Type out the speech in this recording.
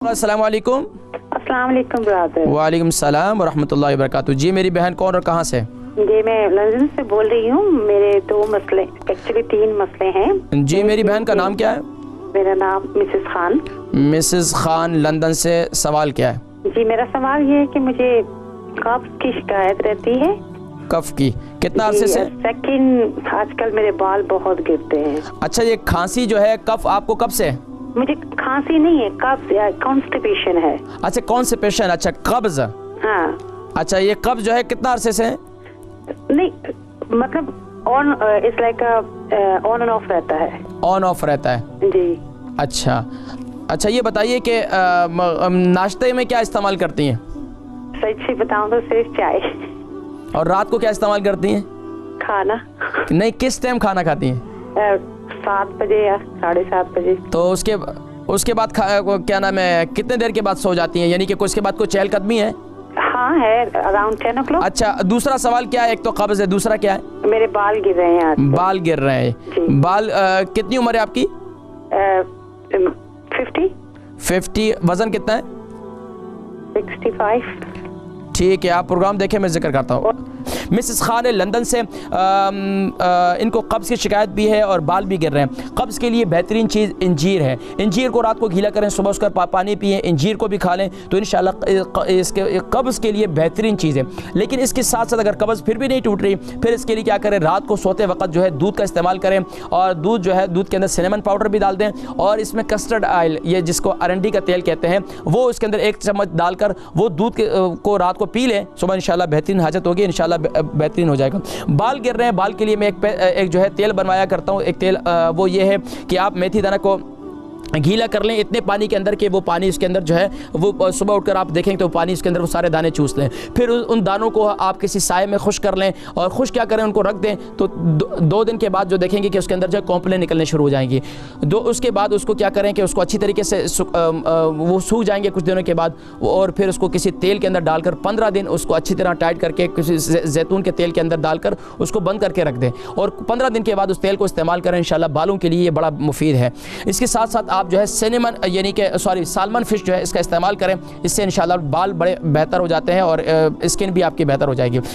अस्सलाम वालेकुम। अस्सलाम वालेकुम ब्रदर। वालेकुम सलाम व रहमतुल्लाहि व बरकातुहू। जी मेरी बहन कौन और कहाँ से? जी मैं लंदन से बोल रही हूँ। मेरे दो मसले, एक्चुअली 3 मसले हैं। जी मेरी बहन का नाम क्या है? मेरा नाम Mrs Khan. Mrs Khan, London से। सवाल क्या है? जी मेरा सवाल ये है कि मुझे कब्ज की शिकायत रहती है। कफ की? कितना अरसे से? सेकंड, आजकल मेरे बाल बहुत गिरते हैं। अच्छा, ये खांसी जो है, कफ आपको कब से? मुझे खांसी नहीं है, कब्ज या कॉन्स्टिपेशन है। अच्छा कॉन्स्टिपेशन, अच्छा कब्ज। हाँ। अच्छा ये कब्ज जो है कितना अरसे से है? नहीं मतलब on, it's like on end of रहता है। ऑन ऑफ रहता है? जी। अच्छा अच्छा, ये बताइए कि नाश्ते में क्या इस्तेमाल करती हैं? सच से बताऊँ तो सिर्फ चाय। और रात को क्या इस्तेमाल करती हैं? खाना। नहीं, किस टाइम खाना खाती हैं? 7 बजे या 7:30 बजे। तो उसके बाद क्या नाम है, कितने देर के बाद सो जाती हैं? यानी कि उसके बाद कोई चहलकदमी है? हाँ है, अराउंड 10 o'clock। अच्छा, दूसरा सवाल क्या है? एक तो कब्ज है, दूसरा क्या है? मेरे बाल गिर रहे हैं आज। बाल गिर रहे हैं। बाल कितनी उम्र है आपकी? 50। वजन कितना है? 65। ठीक है, आप प्रोग्राम देखें, मैं जिक्र करता हूँ। मिसेस खान है लंदन से। इनको कब्ज़ की शिकायत भी है और बाल भी गिर रहे हैं। कब्ज़ के लिए बेहतरीन चीज़ इंजीर है। इंजीर को रात को गीला करें, सुबह उसका पानी पिएं, इंजीर को भी खा लें तो इंशाल्लाह इसके कब्ज़ के लिए बेहतरीन चीज़ है। लेकिन इसके साथ साथ अगर कब्ज़ फिर भी नहीं टूट रही, फिर इसके लिए क्या करें, रात को सोते वक्त जो है दूध का इस्तेमाल करें। और दूध जो है, दूध के अंदर सिनेमन पाउडर भी डाल दें और इसमें कस्टर्ड ऑयल, ये जिसको अरंडी का तेल कहते हैं, वो इसके अंदर 1 चम्मच डालकर वो दूध को रात को पी लें। सुबह इंशाल्लाह बेहतरीन हाजत होगी, इंशाल्लाह बेहतरीन हो जाएगा। बाल गिर रहे हैं, बाल के लिए मैं एक जो है तेल बनवाया करता हूँ। एक तेल वो ये है कि आप मेथी दाना को गीला कर लें इतने पानी के अंदर कि वो पानी इसके अंदर जो है वो सुबह उठकर आप देखेंगे तो पानी इसके अंदर वो सारे दाने चूस लें। फिर उन दानों को आप किसी साए में खुश कर लें और खुश क्या करें, उनको रख दें तो 2 दिन के बाद जो देखेंगे कि उसके अंदर जो कॉम्प्लें निकलने शुरू हो जाएंगी। उसके बाद उसको क्या करें कि उसको अच्छी तरीके से वो सूख जाएंगे कुछ दिनों के बाद, और फिर उसको किसी तेल के अंदर डालकर 15 दिन उसको अच्छी तरह टाइट करके किसी जैतून के तेल के अंदर डालकर उसको बंद करके रख दें और 15 दिन के बाद उस तेल को इस्तेमाल करें। इंशाल्लाह बालों के लिए ये बड़ा मुफीद है। इसके साथ साथ आप जो है सिनेमन यानी कि सालमन फिश जो है इसका इस्तेमाल करें। इससे इंशाल्लाह बाल बड़े बेहतर हो जाते हैं और स्किन भी आपकी बेहतर हो जाएगी।